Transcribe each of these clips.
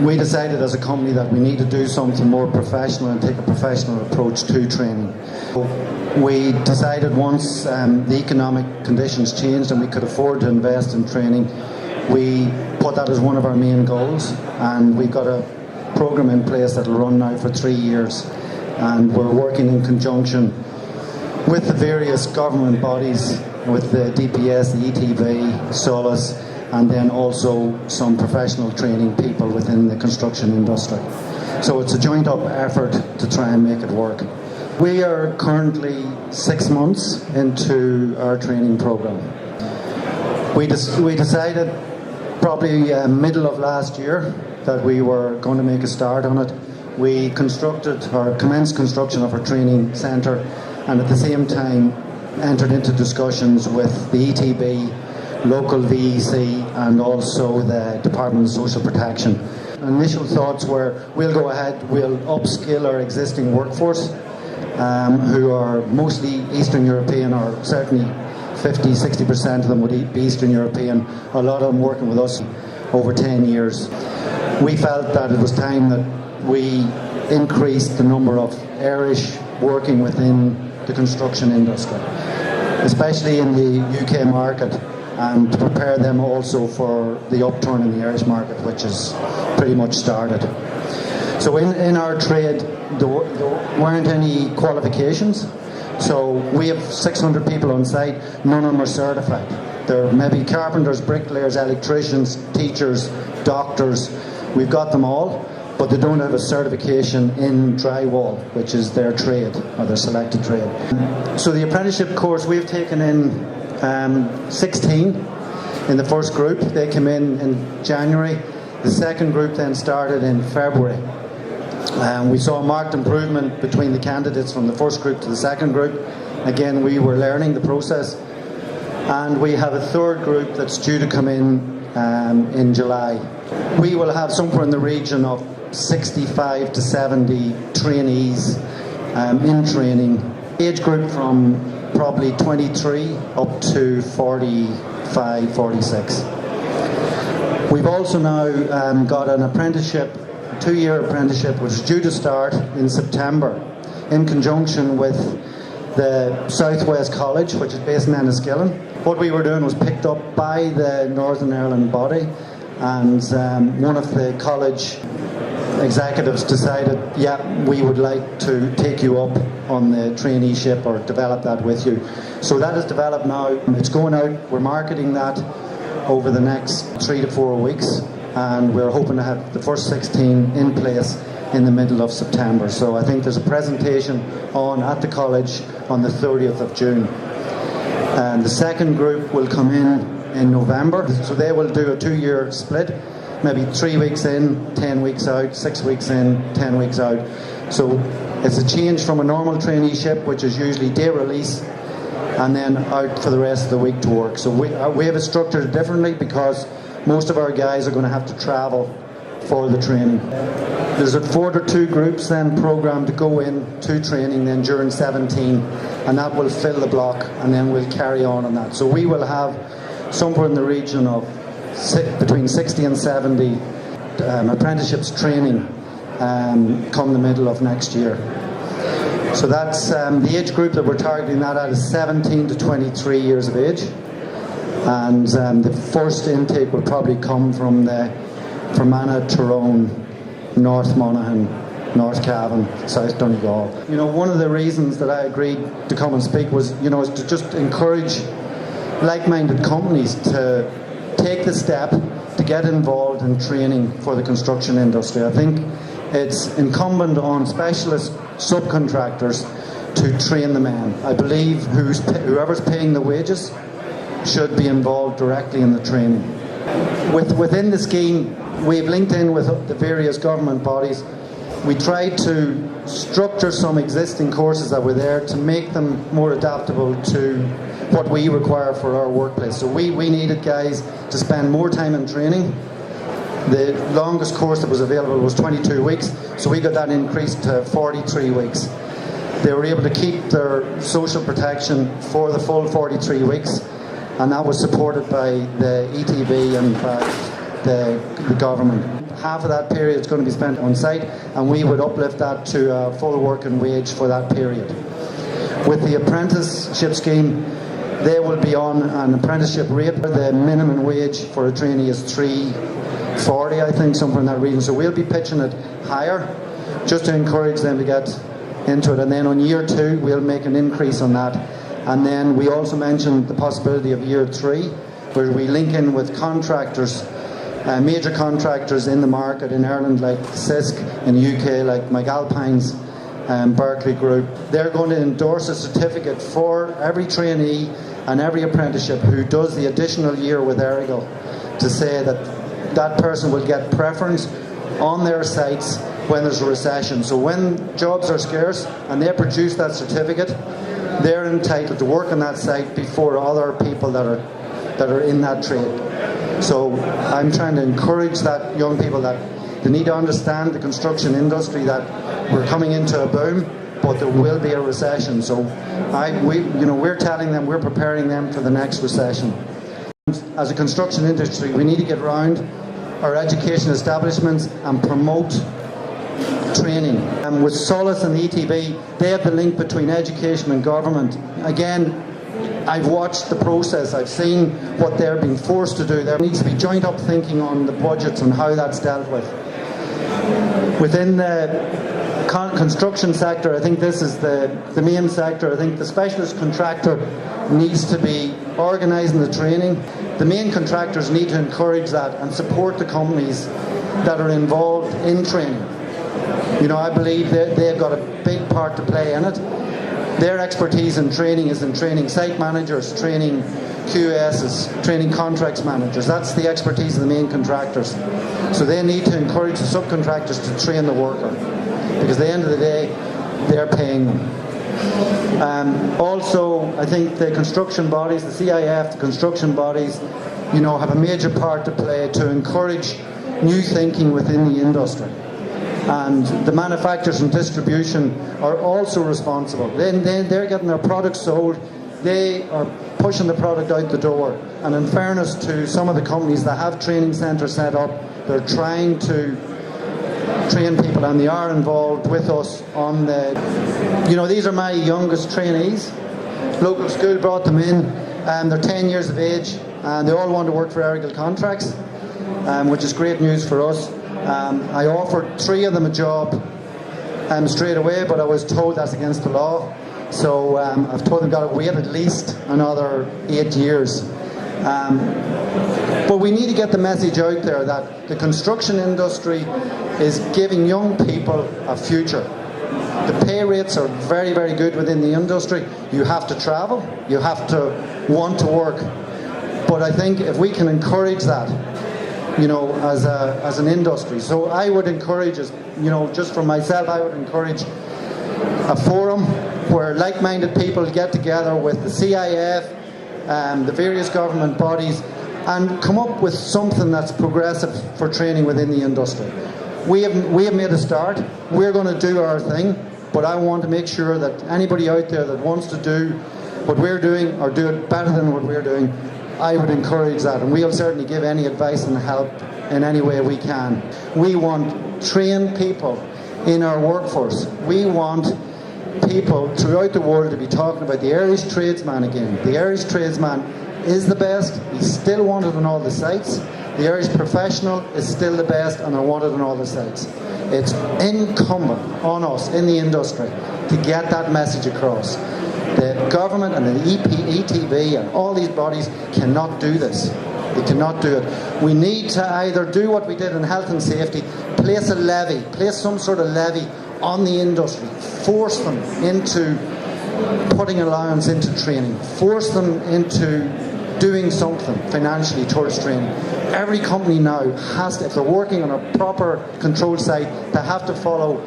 we decided as a company that we need to do something more professional and take a professional approach to training. We decided once the economic conditions changed and we could afford to invest in training, we put that as one of our main goals, and we've got a program in place that will run now for 3 years, and we're working in conjunction with the various government bodies, with the DPS, the ETV, SOLAS, and then also some professional training people within the construction industry. So it's a joint up effort to try and make it work. We are currently 6 months into our training program. We decided probably middle of last year that we were going to make a start on it. We commenced construction of our training centre, and at the same time entered into discussions with the ETB, local VEC, and also the Department of Social Protection. Initial thoughts were, we'll go ahead, we'll upskill our existing workforce, who are mostly Eastern European, or certainly 50-60% of them would be Eastern European, a lot of them working with us over 10 years. We felt that it was time that we increased the number of Irish working within the construction industry, especially in the UK market, and to prepare them also for the upturn in the Irish market, which has pretty much started. So in our trade, there weren't any qualifications. So we have 600 people on site, none of them are certified. They're maybe carpenters, bricklayers, electricians, teachers, doctors. We've got them all, but they don't have a certification in drywall, which is their trade, or their selected trade. So the apprenticeship course, we've taken in 16 in the first group. They came in January. The second group then started in February. We saw a marked improvement between the candidates from the first group to the second group. Again, we were learning the process. And we have a third group that's due to come in July. We will have somewhere in the region of 65 to 70 trainees in training. Age group from probably 23 up to 45, 46. We've also now got an apprenticeship, 2-year apprenticeship, which is due to start in September, in conjunction with the Southwest College, which is based in Enniskillen. What we were doing was picked up by the Northern Ireland body, and one of the college executives decided, yeah, we would like to take you up on the traineeship or develop that with you. So that is developed now. It's going out. We're marketing that over the next 3 to 4 weeks, and we're hoping to have the first 16 in place in the middle of September. So I think there's a presentation on at the college on the 30th of June. And the second group will come in November. So they will do a 2-year split, maybe 3 weeks in, 10 weeks out, 6 weeks in, 10 weeks out. So it's a change from a normal traineeship, which is usually day release and then out for the rest of the week to work. So we have it structured differently because most of our guys are going to have to travel for the training. There's a 4 to 2 groups then programmed to go in to training then during 17, and that will fill the block, and then we'll carry on that. So we will have somewhere in the region of between 60 and 70 apprenticeships training come the middle of next year. So that's the age group that we're targeting that at is 17 to 23 years of age, and the first intake will probably come from the Fermanagh, Tyrone, North Monaghan, North Cavan, South Donegal. You know, one of the reasons that I agreed to come and speak was, is to just encourage like-minded companies to take the step to get involved in training for the construction industry. I think it's incumbent on specialist subcontractors to train the men. I believe whoever's paying the wages should be involved directly in the training. Within the scheme, we've linked in with the various government bodies. We tried to structure some existing courses that were there to make them more adaptable to what we require for our workplace. So we needed guys to spend more time in training. The longest course that was available was 22 weeks, so we got that increased to 43 weeks. They were able to keep their social protection for the full 43 weeks, and that was supported by the ETV and by the government. half of that period is going to be spent on site, and we would uplift that to a full working wage for that period. With the apprenticeship scheme, they will be on an apprenticeship rate. The minimum wage for a trainee is $3.40, I think, somewhere in that region. So we'll be pitching it higher, just to encourage them to get into it. And then on year 2, we'll make an increase on that. And then we also mentioned the possibility of year 3, where we link in with contractors, major contractors in the market in Ireland, like CISC, in the UK, like McAlpine's, Berkeley Group. They're going to endorse a certificate for every trainee and every apprenticeship who does the additional year with Errigal, to say that that person will get preference on their sites when there's a recession. So when jobs are scarce and they produce that certificate, they're entitled to work on that site before other people that are in that trade. So I'm trying to encourage that young people that they need to understand the construction industry, that we're coming into a boom, but there will be a recession. So we're telling them, we're preparing them for the next recession. As a construction industry, we need to get around our education establishments and promote training. And with Solace and the ETB, they have the link between education and government. Again, I've watched the process, I've seen what they're being forced to do. There needs to be joint up thinking on the budgets and how that's dealt with. Within the construction sector, I think this is the main sector. I think the specialist contractor needs to be organising the training. The main contractors need to encourage that and support the companies that are involved in training. I believe they've got a big part to play in it. Their expertise in training is in training site managers, training QSs, training contracts managers. That's the expertise of the main contractors. So they need to encourage the subcontractors to train the worker, because at the end of the day, they're paying them. Also, I think the construction bodies, the CIF, the construction bodies, have a major part to play to encourage new thinking within the industry. And the manufacturers and distribution are also responsible. They're getting their products sold. They are pushing the product out the door. And in fairness to some of the companies that have training centres set up, they're trying to train people, and they are involved with us on these are my youngest trainees. Local school brought them in, and they're 10 years of age, and they all want to work for Errigal Contracts, which is great news for us. I offered 3 of them a job straight away, but I was told that's against the law. So I've told them got to wait at least another 8 years. But we need to get the message out there that the construction industry is giving young people a future. The pay rates are very, very good within the industry. You have to travel, you have to want to work. But I think if we can encourage that, as an industry. So I would encourage us, just for myself, I would encourage a forum where like-minded people get together with the CIF, the various government bodies, and come up with something that's progressive for training within the industry. We have made a start. We're going to do our thing, but I want to make sure that anybody out there that wants to do what we're doing or do it better than what we're doing, I would encourage that, and we'll certainly give any advice and help in any way we can. We want trained people in our workforce. We want people throughout the world to be talking about the Irish tradesman again. The Irish tradesman is the best. He's still wanted on all the sites. The Irish professional is still the best, and they're wanted on all the sites. It's incumbent on us in the industry to get that message across. The government and the ETB and all these bodies cannot do this. They cannot do it. We need to either do what we did in health and safety, place a levy, place some sort of levy on the industry, force them into putting allowance into training, force them into doing something financially towards training. Every company now has to, if they're working on a proper controlled site, they have to follow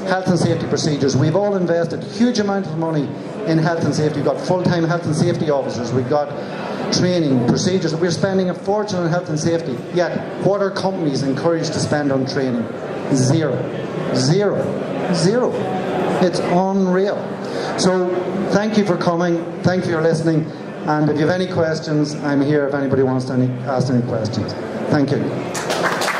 health and safety procedures. We've all invested huge amounts of money in health and safety. We've got full-time health and safety officers. We've got training procedures. We're spending a fortune on health and safety. Yet, what are companies encouraged to spend on training? Zero. It's unreal. So, thank you for coming. Thank you for listening. And if you have any questions, I'm here if anybody wants to ask any questions. Thank you.